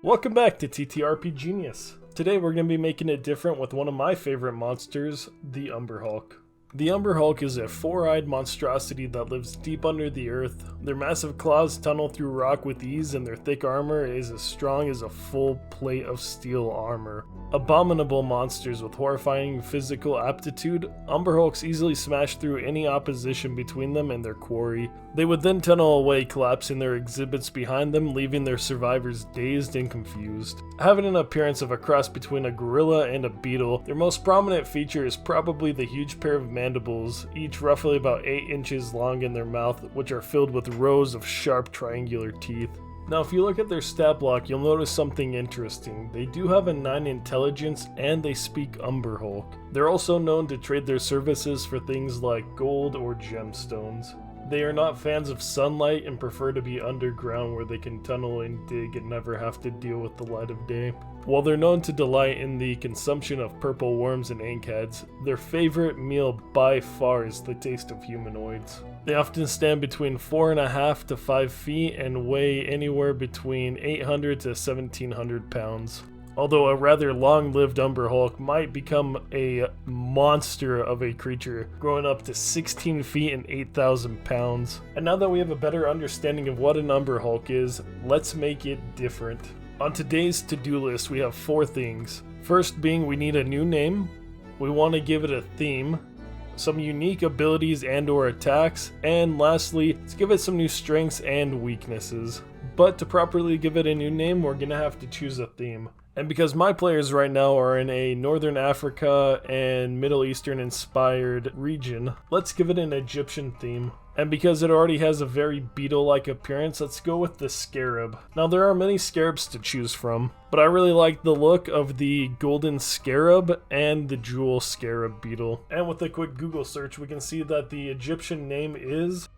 Welcome back to TTRPGenius. Today we're going to be making it different with one of my favorite monsters, the Umber Hulk. The Umber Hulk is a four-eyed monstrosity that lives deep under the earth. Their massive claws tunnel through rock with ease, and their thick armor is as strong as a full plate of steel armor. Abominable monsters with horrifying physical aptitude, Umber Hulks easily smash through any opposition between them and their quarry. They would then tunnel away, collapsing their exhibits behind them, leaving their survivors dazed and confused. Having an appearance of a cross between a gorilla and a beetle, their most prominent feature is probably the huge pair of mandibles, each roughly about 8 inches long in their mouth, which are filled with rows of sharp triangular teeth. Now if you look at their stat block, you'll notice something interesting. They do have a 9 intelligence and they speak Umber Hulk. They're also known to trade their services for things like gold or gemstones. They are not fans of sunlight and prefer to be underground where they can tunnel and dig and never have to deal with the light of day. While they're known to delight in the consumption of purple worms and ankheads, their favorite meal by far is the taste of humanoids. They often stand between 4.5 to 5 feet and weigh anywhere between 800 to 1700 pounds. Although a rather long-lived Umber Hulk might become a monster of a creature, growing up to 16 feet and 8,000 pounds. And now that we have a better understanding of what an Umber Hulk is, let's make it different. On today's to-do list, we have 4 things. First being we need a new name, we want to give it a theme, some unique abilities and or attacks, and lastly, let's give it some new strengths and weaknesses. But to properly give it a new name, we're going to have to choose a theme. And because my players right now are in a Northern Africa and Middle Eastern inspired region, let's give it an Egyptian theme. And because it already has a very beetle-like appearance, let's go with the scarab. Now there are many scarabs to choose from, but I really like the look of the golden scarab and the jewel scarab beetle. And with a quick Google search, we can see that the Egyptian name is...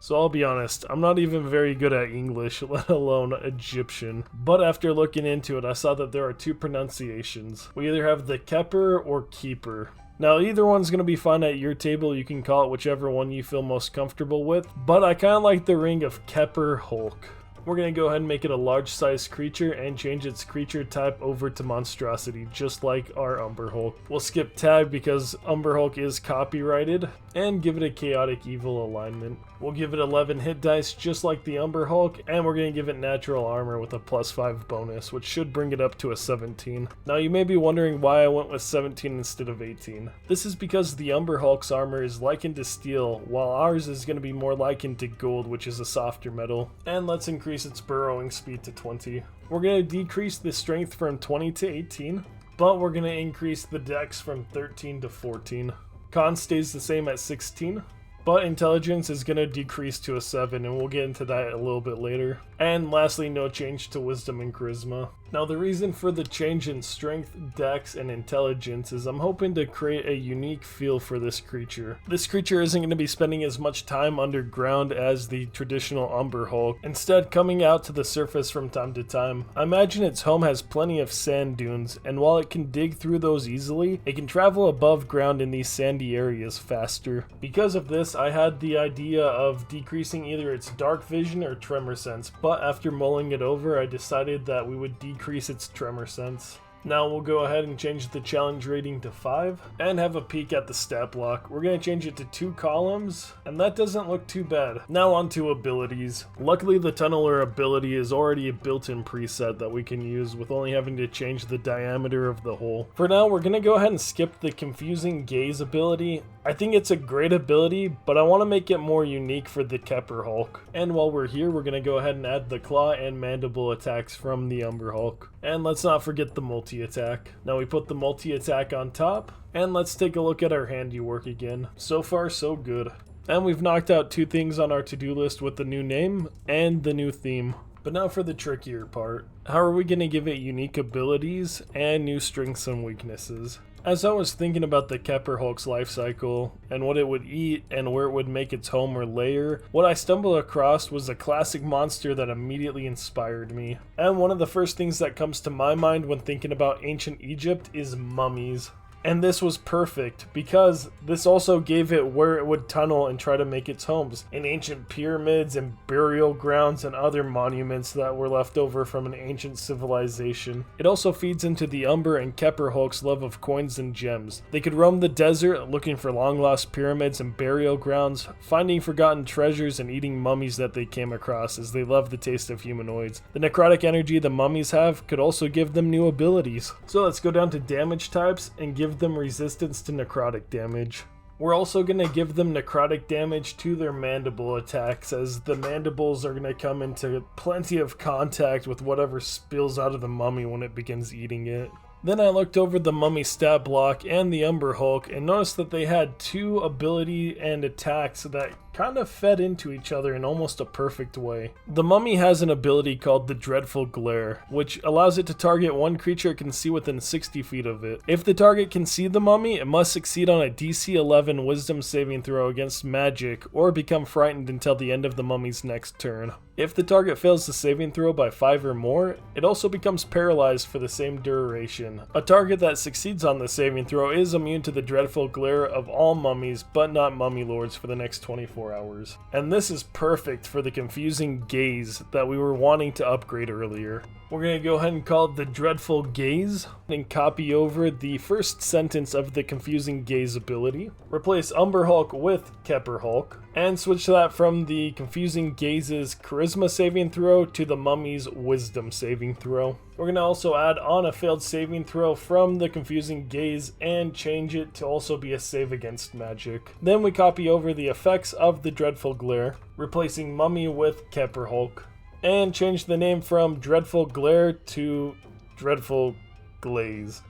So I'll be honest, I'm not even very good at English, let alone Egyptian. But after looking into it, I saw that there are 2 pronunciations. We either have the Kheper or Kheper. Now either one's going to be fine at your table, you can call it whichever one you feel most comfortable with. But I kind of like the ring of Kheper Hulk. We're going to go ahead and make it a large-sized creature and change its creature type over to monstrosity, just like our Umber Hulk. We'll skip tag because Umber Hulk is copyrighted, and give it a chaotic evil alignment. We'll give it 11 hit dice just like the Umber Hulk, and we're going to give it natural armor with a +5 bonus, which should bring it up to a 17. Now you may be wondering why I went with 17 instead of 18. This is because the Umber Hulk's armor is likened to steel, while ours is going to be more likened to gold, which is a softer metal. And let's increase its burrowing speed to 20. We're going to decrease the strength from 20 to 18, but we're going to increase the dex from 13 to 14. Con stays the same at 16, but intelligence is going to decrease to a 7, and we'll get into that a little bit later. And lastly, no change to wisdom and charisma. Now the reason for the change in strength, dex, and intelligence is I'm hoping to create a unique feel for this creature. This creature isn't going to be spending as much time underground as the traditional Umber Hulk, instead coming out to the surface from time to time. I imagine its home has plenty of sand dunes, and while it can dig through those easily, it can travel above ground in these sandy areas faster. Because of this, I had the idea of decreasing either its dark vision or tremor sense, but after mulling it over, I decided that we would decrease its tremor sense. Now we'll go ahead and change the challenge rating to 5 and have a peek at the stat block. We're going to change it to 2 columns, and that doesn't look too bad. Now on to abilities. Luckily the tunneler ability is already a built-in preset that we can use with only having to change the diameter of the hole. For now we're going to go ahead and skip the confusing gaze ability. I think it's a great ability, but I want to make it more unique for the Kheper Hulk. And while we're here, we're going to go ahead and add the claw and mandible attacks from the Umber Hulk. And let's not forget the multi-attack. Now we put the multi-attack on top, and let's take a look at our handiwork again. So far, so good. And we've knocked out 2 things on our to-do list with the new name and the new theme. But now for the trickier part. How are we going to give it unique abilities and new strengths and weaknesses? As I was thinking about the Kheper Hulk's life cycle and what it would eat and where it would make its home or lair, what I stumbled across was a classic monster that immediately inspired me. And one of the first things that comes to my mind when thinking about ancient Egypt is mummies. And this was perfect, because this also gave it where it would tunnel and try to make its homes, in ancient pyramids and burial grounds and other monuments that were left over from an ancient civilization. It also feeds into the Umber and Kheper Hulk's love of coins and gems. They could roam the desert looking for long-lost pyramids and burial grounds, finding forgotten treasures and eating mummies that they came across, as they love the taste of humanoids. The necrotic energy the mummies have could also give them new abilities. So let's go down to damage types and give them resistance to necrotic damage. We're also going to give them necrotic damage to their mandible attacks, as the mandibles are going to come into plenty of contact with whatever spills out of the mummy when it begins eating it. Then I looked over the mummy stat block and the Umber Hulk and noticed that they had two ability and attacks that kind of fed into each other in almost a perfect way. The mummy has an ability called the Dreadful Glare, which allows it to target one creature it can see within 60 feet of it. If the target can see the mummy, it must succeed on a DC 11 wisdom saving throw against magic, or become frightened until the end of the mummy's next turn. If the target fails the saving throw by 5 or more, it also becomes paralyzed for the same duration. A target that succeeds on the saving throw is immune to the Dreadful Glare of all mummies, but not mummy lords, for the next 24 hours. And this is perfect for the Confusing Gaze that we were wanting to upgrade earlier. We're going to go ahead and call it the Dreadful Gaze and copy over the first sentence of the Confusing Gaze ability. Replace Umber Hulk with Kheper Hulk and switch that from the Confusing Gaze's Charisma saving throw to the Mummy's Wisdom saving throw. We're going to also add on a failed saving throw from the Confusing Gaze and change it to also be a save against magic. Then we copy over the effects of the Dreadful Glare, replacing Mummy with Kheper Hulk, and change the name from Dreadful Glare to Dreadful Glaze.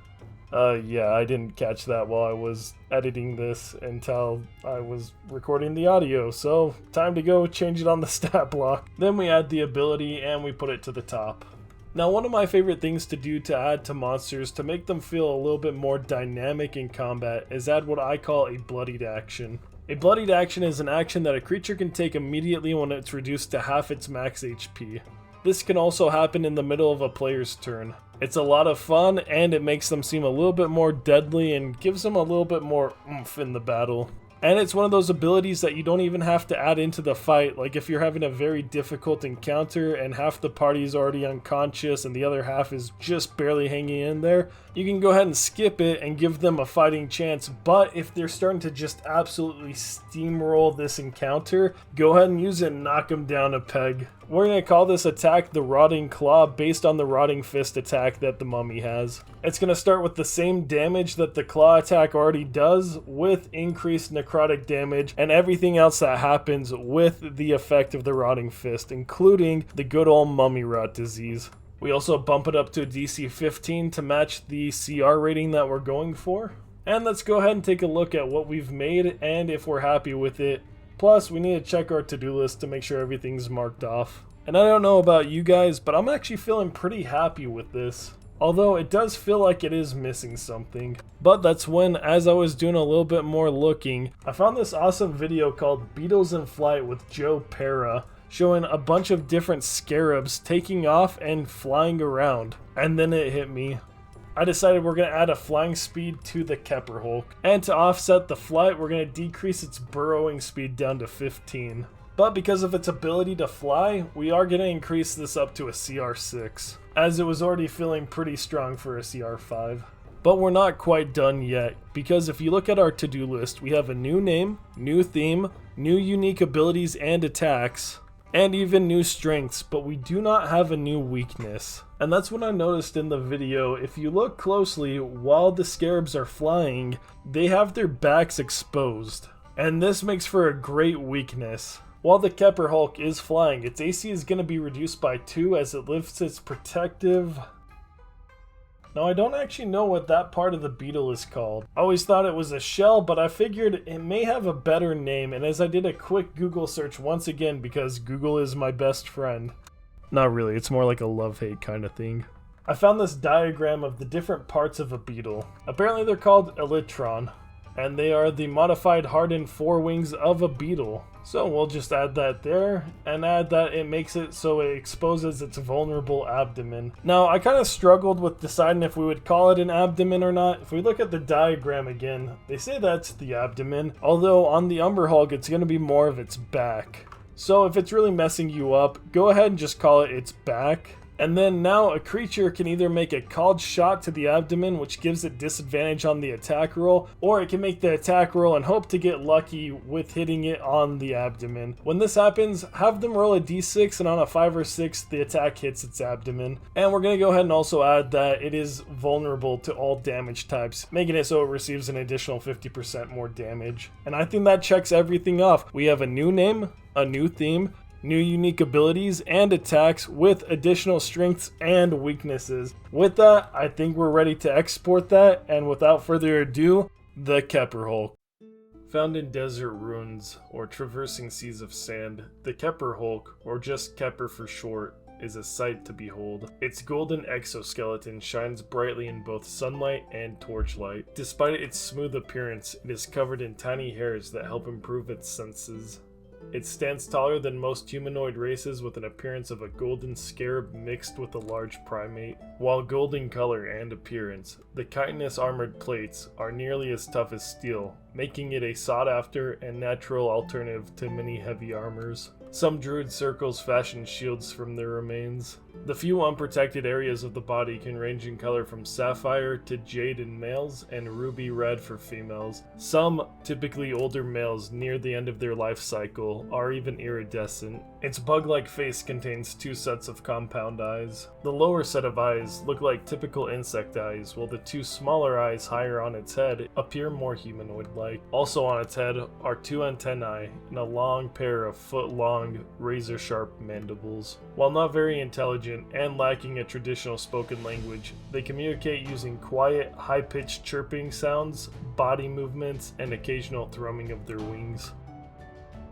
Yeah, I didn't catch that while I was editing this until I was recording the audio, so time to go change it on the stat block. Then we add the ability and we put it to the top. Now, one of my favorite things to do to add to monsters to make them feel a little bit more dynamic in combat is add what I call a bloodied action. A bloodied action is an action that a creature can take immediately when it's reduced to half its max HP. This can also happen in the middle of a player's turn. It's a lot of fun, and it makes them seem a little bit more deadly and gives them a little bit more oomph in the battle. And it's one of those abilities that you don't even have to add into the fight. Like if you're having a very difficult encounter and half the party is already unconscious and the other half is just barely hanging in there, you can go ahead and skip it and give them a fighting chance. But if they're starting to just absolutely steamroll this encounter, go ahead and use it and knock them down a peg. We're going to call this attack the Rotting Claw, based on the Rotting Fist attack that the mummy has. It's going to start with the same damage that the claw attack already does, with increased necrotic damage and everything else that happens with the effect of the Rotting Fist, including the good old mummy rot disease. We also bump it up to a DC 15 to match the CR rating that we're going for. And let's go ahead and take a look at what we've made and if we're happy with it. Plus, we need to check our to-do list to make sure everything's marked off. And I don't know about you guys, but I'm actually feeling pretty happy with this. Although it does feel like it is missing something. But that's when, as I was doing a little bit more looking, I found this awesome video called Beetles in Flight with Joe Pera, showing a bunch of different scarabs taking off and flying around. And then it hit me. I decided we're going to add a flying speed to the Kheper Hulk. And to offset the flight, we're going to decrease its burrowing speed down to 15. But because of its ability to fly, we are going to increase this up to a CR6, as it was already feeling pretty strong for a CR5. But we're not quite done yet, because if you look at our to-do list, we have a new name, new theme, new unique abilities and attacks, and even new strengths, but we do not have a new weakness. And that's what I noticed in the video. If you look closely, while the scarabs are flying, they have their backs exposed. And this makes for a great weakness. While the Kheper Hulk is flying, its AC is going to be reduced by 2 as it lifts its protective... Now, I don't actually know what that part of the beetle is called. I always thought it was a shell, but I figured it may have a better name, and as I did a quick Google search once again, because Google is my best friend. Not really, it's more like a love-hate kind of thing. I found this diagram of the different parts of a beetle. Apparently they're called elytron. and they are the modified hardened forewings of a beetle. So we'll just add that there, and add that it makes it so it exposes its vulnerable abdomen. Now, I kind of struggled with deciding if we would call it an abdomen or not. If we look at the diagram again, they say that's the abdomen, although on the Umber Hulk it's going to be more of its back. So if it's really messing you up, go ahead and just call it its back. And then now a creature can either make a called shot to the abdomen, which gives it disadvantage on the attack roll, or it can make the attack roll and hope to get lucky with hitting it on the abdomen. When this happens, have them roll a d6, and on a 5 or 6, the attack hits its abdomen. And we're going to go ahead and also add that it is vulnerable to all damage types, making it so it receives an additional 50% more damage. And I think that checks everything off. We have a new name, a new theme, new unique abilities and attacks with additional strengths and weaknesses. With that, I think we're ready to export that, and without further ado, the Kheper Hulk. Found in desert ruins or traversing seas of sand, the Kheper Hulk, or just Kheper for short, is a sight to behold. Its golden exoskeleton shines brightly in both sunlight and torchlight. Despite its smooth appearance, it is covered in tiny hairs that help improve its senses. It stands taller than most humanoid races with an appearance of a golden scarab mixed with a large primate. While golden color and appearance, the chitinous armored plates are nearly as tough as steel, making it a sought-after and natural alternative to many heavy armors. Some druid circles fashion shields from their remains. The few unprotected areas of the body can range in color from sapphire to jade in males and ruby red for females. Some, typically older males near the end of their life cycle, are even iridescent. Its bug-like face contains 2 sets of compound eyes. The lower set of eyes look like typical insect eyes, while the 2 smaller eyes higher on its head appear more humanoid-like. Also on its head are 2 antennae and a long pair of foot-long, razor-sharp mandibles. While not very intelligent and lacking a traditional spoken language, they communicate using quiet, high-pitched chirping sounds, body movements, and occasional thrumming of their wings.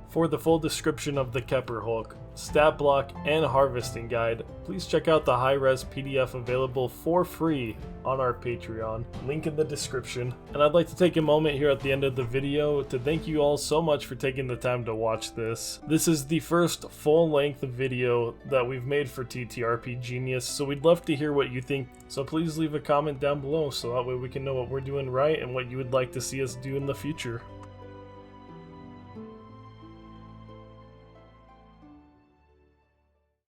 For the full description of the Kheper Hulk, stat block, and harvesting guide, please check out the high-res PDF available for free on our Patreon, link in the description. And I'd like to take a moment here at the end of the video to thank you all so much for taking the time to watch this. This is the first full-length video that we've made for TTRPGenius, so we'd love to hear what you think. So please leave a comment down below so that way we can know what we're doing right and what you would like to see us do in the future.